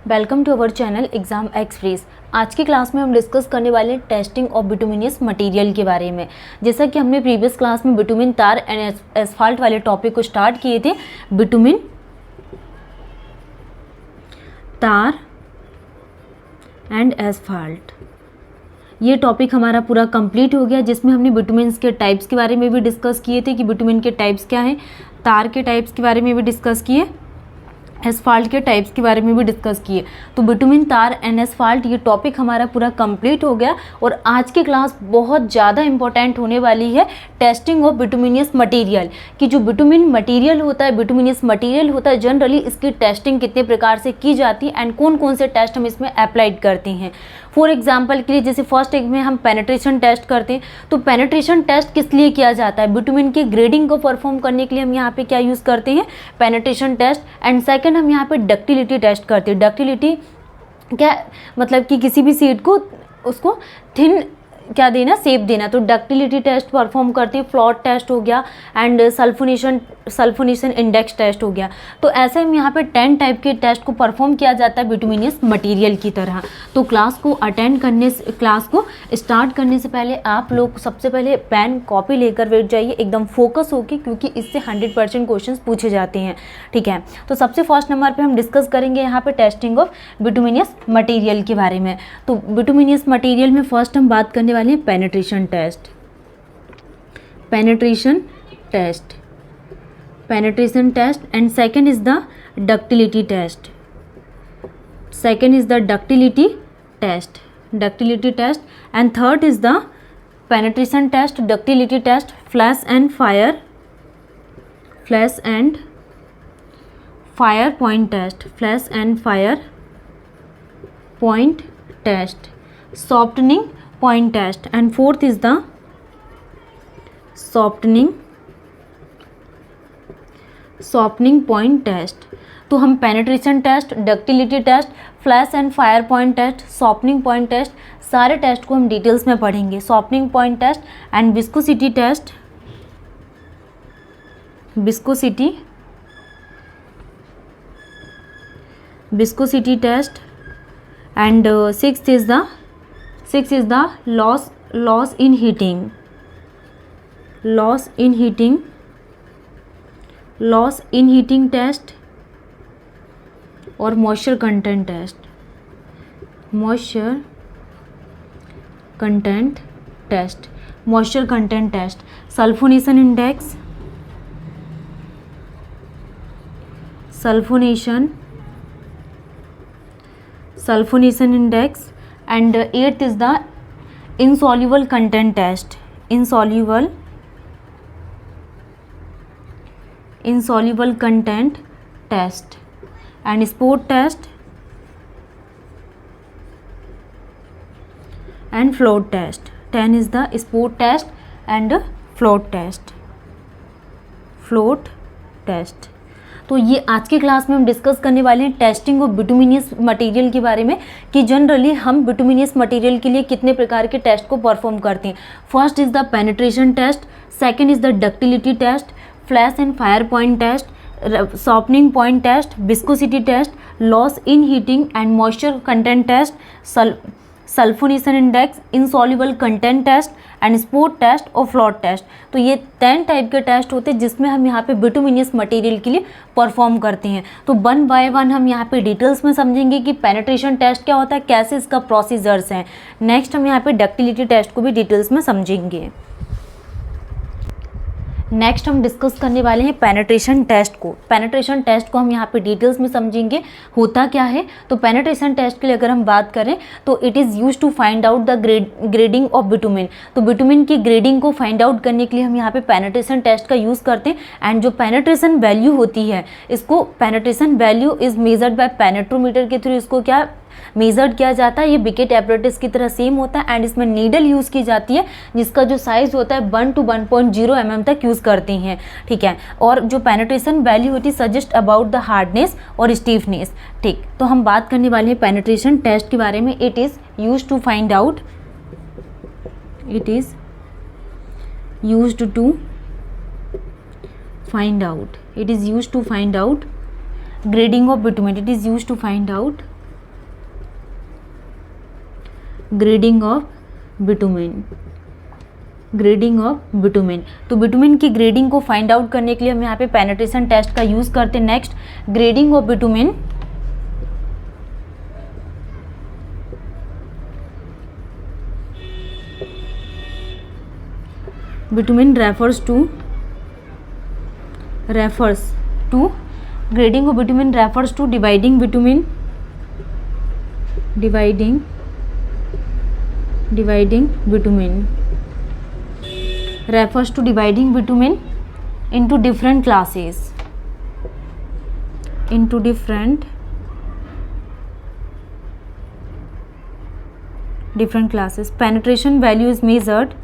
Welcome to our channel exam express. आज की class में हम डिस्कस करने वाले हैं टेस्टिंग ऑफ बिटुमिनियस मटेरियल के बारे में। जैसा कि हमने प्रीवियस क्लास में बिटुमिन तार एंड एसफाल्ट वाले टॉपिक को स्टार्ट किए थे। बिटुमिन तार एंड एसफाल्ट ये टॉपिक हमारा पूरा कंप्लीट हो गया, जिसमें हमने बिटुमिन्स के टाइप्स के बारे में भी डिस्कस किए थे कि बिटुमिन के टाइप्स क्या हैं, तार के टाइप्स के बारे में भी डिस्कस किए, एसफाल्ट के टाइप्स के बारे में भी डिस्कस किए। तो बिटुमिन तार एंड एसफाल्ट ये टॉपिक हमारा पूरा कंप्लीट हो गया और आज की क्लास बहुत ज़्यादा इंपॉर्टेंट होने वाली है टेस्टिंग ऑफ बिटुमिनियस मटेरियल। कि जो बिटुमिन मटेरियल होता है, बिटुमिनियस मटेरियल होता है, जनरली इसकी टेस्टिंग कितने प्रकार से की जाती है एंड कौन कौन से टेस्ट हम इसमें अप्लाइड करते हैं। फॉर एग्जाम्पल के लिए जैसे फर्स्ट एक में हम पेनिट्रेशन टेस्ट करते हैं, तो पेनिट्रेशन टेस्ट किस लिए किया जाता है? बिटुमिन की ग्रेडिंग को परफॉर्म करने के लिए हम यहाँ पे क्या यूज़ करते हैं? Penetration test. एंड सेकंड हम यहाँ पे डक्टिलिटी टेस्ट करते हैं। डक्टिलिटी क्या मतलब कि किसी भी सीड को उसको थिन क्या देना, शेप देना, तो डक्टिलिटी टेस्ट परफॉर्म करते हैं। फ्लॉट टेस्ट हो गया एंड सल्फोनेशन इंडेक्स टेस्ट हो गया। तो ऐसे हम यहाँ पे 10 टाइप के टेस्ट को परफॉर्म किया जाता है बिटुमिनियस मटेरियल की तरह। तो क्लास को स्टार्ट करने से पहले आप लोग सबसे पहले पेन कॉपी लेकर बैठ जाइए एकदम फोकस होके, क्योंकि इससे 100% क्वेश्चन पूछे जाते हैं। ठीक है, तो सबसे फर्स्ट नंबर पे हम डिस्कस करेंगे यहाँ पे टेस्टिंग ऑफ बिटुमिनियस मटेरियल के बारे में। तो बिटुमिनियस मटेरियल में फर्स्ट हम बात करने वाले हैं penetration test. Penetration test and second is the ductility test. Ductility test and third is the penetration test, ductility test, flash and fire point test, softening point test and fourth is the softening point test। तो हम penetration test, ductility test, flash and fire point test, softening point test, सारे test को हम details में पढ़ेंगे। Softening point test and viscosity test and sixth is the loss in heating test और moisture content test, sulfonation index and eighth is the insoluble content test, insoluble content test and spot test and float test। 10 is the spot test and float test। तो ये आज की class में हम discuss करने वाले हैं टेस्टिंग ऑफ बिटुमिनियस मटेरियल के बारे में, कि जनरली हम बिटुमिनियस मटेरियल के लिए कितने प्रकार के टेस्ट को परफॉर्म करते हैं। First is the penetration test, second is the ductility test, flash and fire point test, softening point test, viscosity test, loss in heating and moisture content test, sulphonation index, insoluble content test and spot test और float test. तो ये 10 type के test होते हैं जिसमें हम यहाँ पे बिटुमिनियस मटेरियल के लिए परफॉर्म करते हैं। तो 1 बाय 1 हम यहाँ पे डिटेल्स में समझेंगे कि पेनिट्रेशन टेस्ट क्या होता है, कैसे इसका प्रोसीजर्स हैं। नेक्स्ट हम यहाँ पे डक्टिलिटी टेस्ट को भी डिटेल्स में समझेंगे। नेक्स्ट हम डिस्कस करने वाले हैं पेनिट्रेशन टेस्ट को। पेनिट्रेशन टेस्ट को हम यहाँ पे डिटेल्स में समझेंगे होता क्या है। तो पेनिट्रेशन टेस्ट के लिए अगर हम बात करें तो it is use to find out the grading of bitumen. तो बिटुमिन की ग्रेडिंग को फाइंड आउट करने के लिए हम यहाँ पे पेनिट्रेशन टेस्ट का यूज़ करते हैं। एंड जो पेनिट्रेशन वैल्यू होती है, इसको penetration value is measured by penetrometer के थ्रू इसको क्या मेजर्ड किया जाता है। ये बिकेट एपरेटस की तरह सेम होता है एंड इसमें नीडल यूज़ की जाती है, जिसका जो साइज़ होता है 1 to 1.0 mm तक यूज़ करते हैं। ठीक है, और जो पेनिट्रेशन वैल्यू होती है सजेस्ट अबाउट द हार्डनेस और स्टीफनेस। ठीक, तो हम बात करने वाले हैं पेनिट्रेशन टेस्ट के बारे में। It is use to find out grading of bitumen. It is used to find out grading of bitumen, grading of bitumen. तो बिटुमेन की ग्रेडिंग को फाइंड आउट करने के लिए हम यहाँ पे पेनिट्रेशन टेस्ट का यूज़ करते हैं। Next, grading of bitumen, bitumen refers to grading of bitumen refers to dividing bitumen refers to dividing bitumen into different classes, into different classes. Penetration value is measured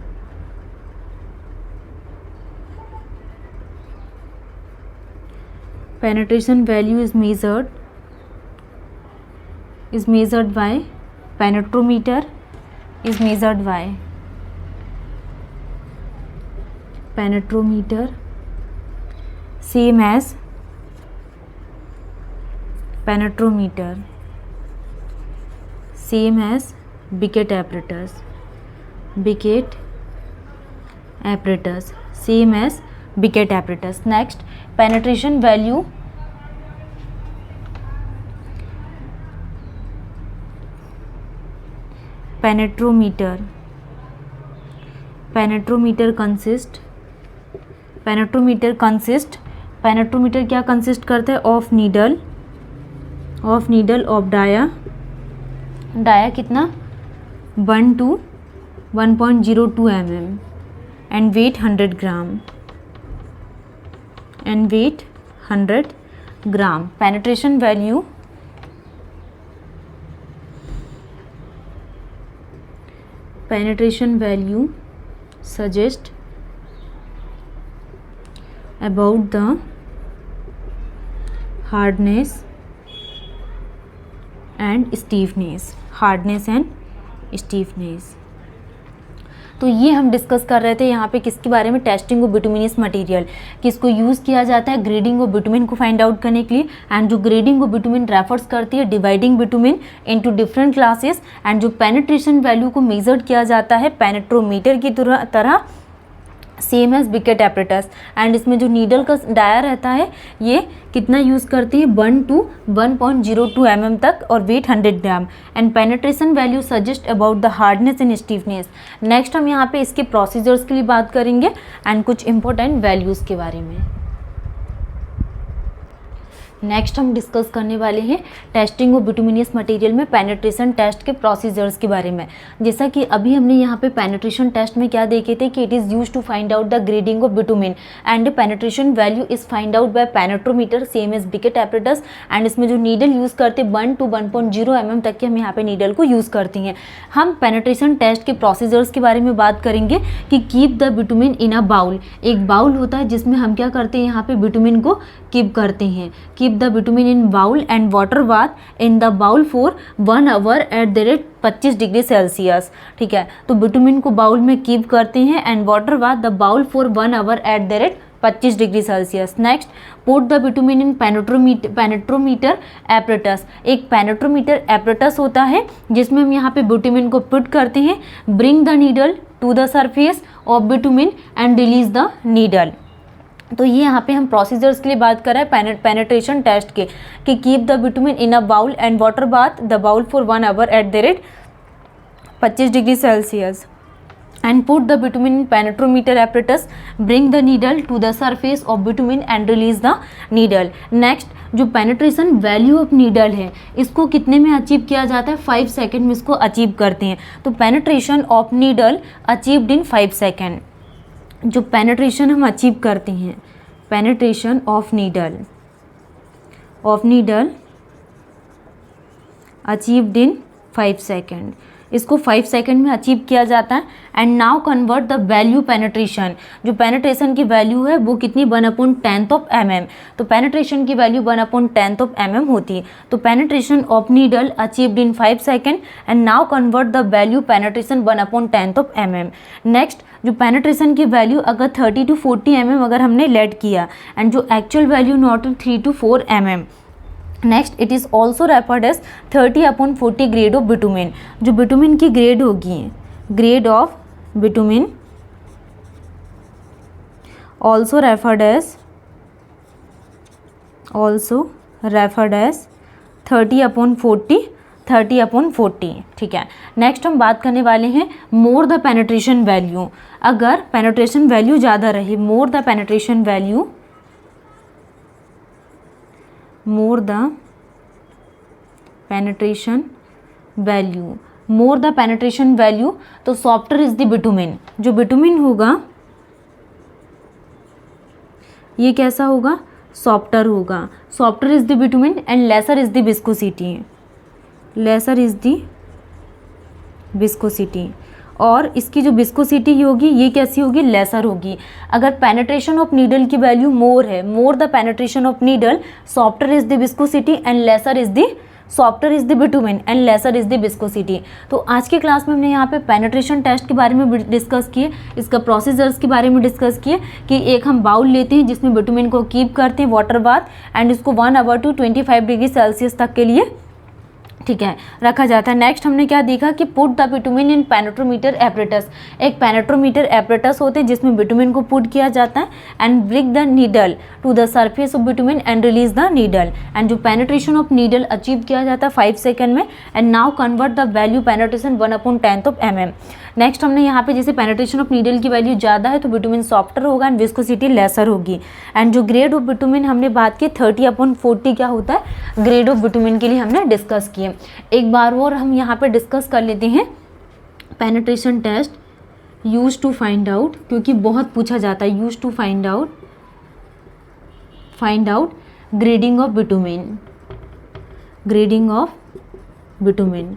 by penetrometer, same as Bicket apparatus, same as Bicket apparatus. Next, penetration value penetrometer consist क्या consist करता है? Of needle of dia कितना? 1 to 1.02 mm and weight 100 gram penetration value suggest about the hardness and stiffness, तो ये हम discuss कर रहे थे यहाँ पे किसके बारे में? टेस्टिंग ऑफ बिटुमिनस मटेरियल, किसको यूज़ किया जाता है ग्रेडिंग ऑफ बिटुमिन को फाइंड आउट करने के लिए। एंड जो ग्रेडिंग ऑफ बिटुमिन रेफर्स करती है dividing bitumen into different classes. And जो पेनिट्रेशन वैल्यू को मेजर किया जाता है पेनेट्रोमीटर की तरह, same as Vicat apparatus. And इसमें जो नीडल का डाया रहता है ये कितना यूज़ करती है? 1 to 1.02 mm तक और weight 100 gram. And penetration value suggest about the hardness and stiffness. Next हम यहाँ पे इसके प्रोसीजर्स के लिए बात करेंगे एंड कुछ इंपॉर्टेंट वैल्यूज़ के बारे में। नेक्स्ट हम डिस्कस करने वाले हैं टेस्टिंग ऑफ बिटुमिनस मटेरियल में पेनिट्रेशन टेस्ट के प्रोसीजर्स के बारे में। जैसा कि अभी हमने यहाँ पे पेनिट्रेशन टेस्ट में क्या देखे थे कि it is use to find out the grading of bitumen and penetration value is find out by penetrometer same as Vicat apparatus. And इसमें जो नीडल यूज़ करते 1 to 1.0 mm तक के हम यहाँ पे नीडल को यूज़ करती हैं। हम पेनिट्रेशन टेस्ट के प्रोसीजर्स के बारे में बात करेंगे कि keep the bitumen in a bowl. एक बाउल होता है जिसमें हम क्या करते हैं? यहाँ पे बिटुमिन को कीप करते हैं। Keep the bitumen in bowl and water bath in the bowl for 1 hour at the rate 25 degree Celsius. ठीक है, तो बिटुमिन को बाउल में कीप करते हैं and water bath the bowl for 1 hour at the rate 25 degree Celsius. Next, put the bitumen in penetrometer apparatus. एक penetrometer apparatus होता है जिसमें हम यहाँ पे बिटुमिन को पुट करते हैं। Bring the needle to the surface of bitumen and release the needle. तो ये यहाँ पे हम प्रोसीजर्स के लिए बात कर रहे हैं पेनिट्रेशन टेस्ट के कि keep the bitumen in a bowl and water bath the bowl for 1 hour at the rate 25 degree Celsius and put the bitumen in penetrometer apparatus. Bring the needle to the surface of bitumen and release the needle. Next, जो penetration value of needle है इसको कितने में achieve किया जाता है? 5 second में इसको अचीव करते हैं। तो penetration of needle achieved in 5 second. जो पेनिट्रेशन हम अचीव करते हैं, penetration of needle achieved in 5 second, इसको 5 सेकेंड में अचीव किया जाता है। And now convert the value penetration. जो पेनिट्रेशन की वैल्यू है वो कितनी? 1/10 mm। तो पेनिट्रेशन की वैल्यू 1/10 mm होती है। तो penetration of needle achieved in 5 second and now convert the value penetration 1/10 mm। Next, जो पेनिट्रेशन की वैल्यू अगर 30 to 40 mm अगर हमने लेट किया एंड जो actual value not 3 to 4 mm next it is also referred as 30/40 grade of bitumen. जो bitumen की grade होगी, grade of bitumen also referred as 30/40, ठीक है। नेक्स्ट हम बात करने वाले हैं मोर द पेनिट्रेशन वैल्यू। अगर पेनिट्रेशन वैल्यू ज़्यादा रहे, more the penetration value, more the penetration value, तो सॉफ्टर इज द बिटुमिन। जो बिटुमिन होगा ये कैसा होगा, सॉफ्टर होगा। Softer is the bitumen and lesser is the viscosity, lesser is the viscosity. और इसकी जो विस्कोसिटी होगी ये कैसी होगी, लेसर होगी। अगर पेनिट्रेशन ऑफ नीडल की वैल्यू मोर है, मोर the penetration of needle, softer is the viscosity and lesser is the softer is the bitumen and lesser is the viscosity. तो आज के क्लास में हमने यहाँ पे पेनिट्रेशन टेस्ट के बारे में डिस्कस किए, इसका प्रोसीजर्स के बारे में डिस्कस किए कि एक हम बाउल लेते हैं जिसमें बिटुमिन को कीप करते हैं वाटर बाथ एंड इसको 1 आवर टू 25 डिग्री सेल्सियस तक के लिए, ठीक है, रखा जाता है। नेक्स्ट हमने क्या देखा कि put the bitumen in penetrometer apparatus. एक पेनेट्रोमीटर एपरेटस होते हैं जिसमें बिटुमिन को पुट किया जाता है and bring the needle to the surface of bitumen and release the needle. And जो पेनेट्रेशन ऑफ नीडल अचीव किया जाता है 5 सेकंड में। And now convert the value penetration 1/10 of mm। Next हमने यहाँ पे जैसे पेनेट्रेशन ऑफ नीडल की वैल्यू ज़्यादा है तो बिटुमिन सॉफ्टर होगा एंड विस्कोसिटी लेसर होगी। एंड जो ग्रेड ऑफ बिटुमिन हमने बात की 30/40 क्या होता है, ग्रेड ऑफ बिटुमिन के लिए हमने डिस्कस किए। एक बार और हम यहाँ पे डिस्कस कर लेते हैं penetration test use to find out, क्योंकि बहुत पूछा जाता है। Use to find out grading of bitumen, grading of bitumen.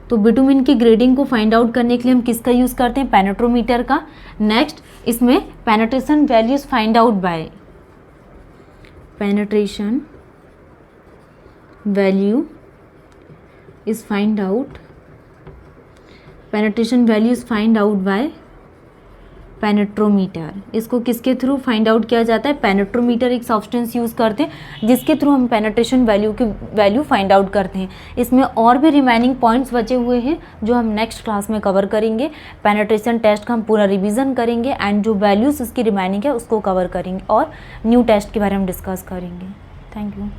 तो बिटुमिन की ग्रेडिंग को फाइंड आउट करने के लिए हम किसका यूज़ करते हैं, पेनेट्रोमीटर का। नेक्स्ट इसमें penetration values find out bye, penetration value is find out, penetration value is find out by पेनेट्रोमीटर। इसको किसके थ्रू फाइंड आउट किया जाता है, पेनेट्रोमीटर एक सब्सटेंस यूज़ करते हैं जिसके थ्रू हम पेनेट्रेशन वैल्यू फाइंड आउट करते हैं। इसमें और भी रिमेनिंग पॉइंट्स बचे हुए हैं जो हम नेक्स्ट क्लास में कवर करेंगे। पेनेट्रेशन टेस्ट का हम पूरा रिवीजन करेंगे एंड जो वैल्यूज़ इसकी रिमेनिंग है उसको कवर करेंगे और न्यू टेस्ट के बारे में डिस्कस करेंगे। Thank you.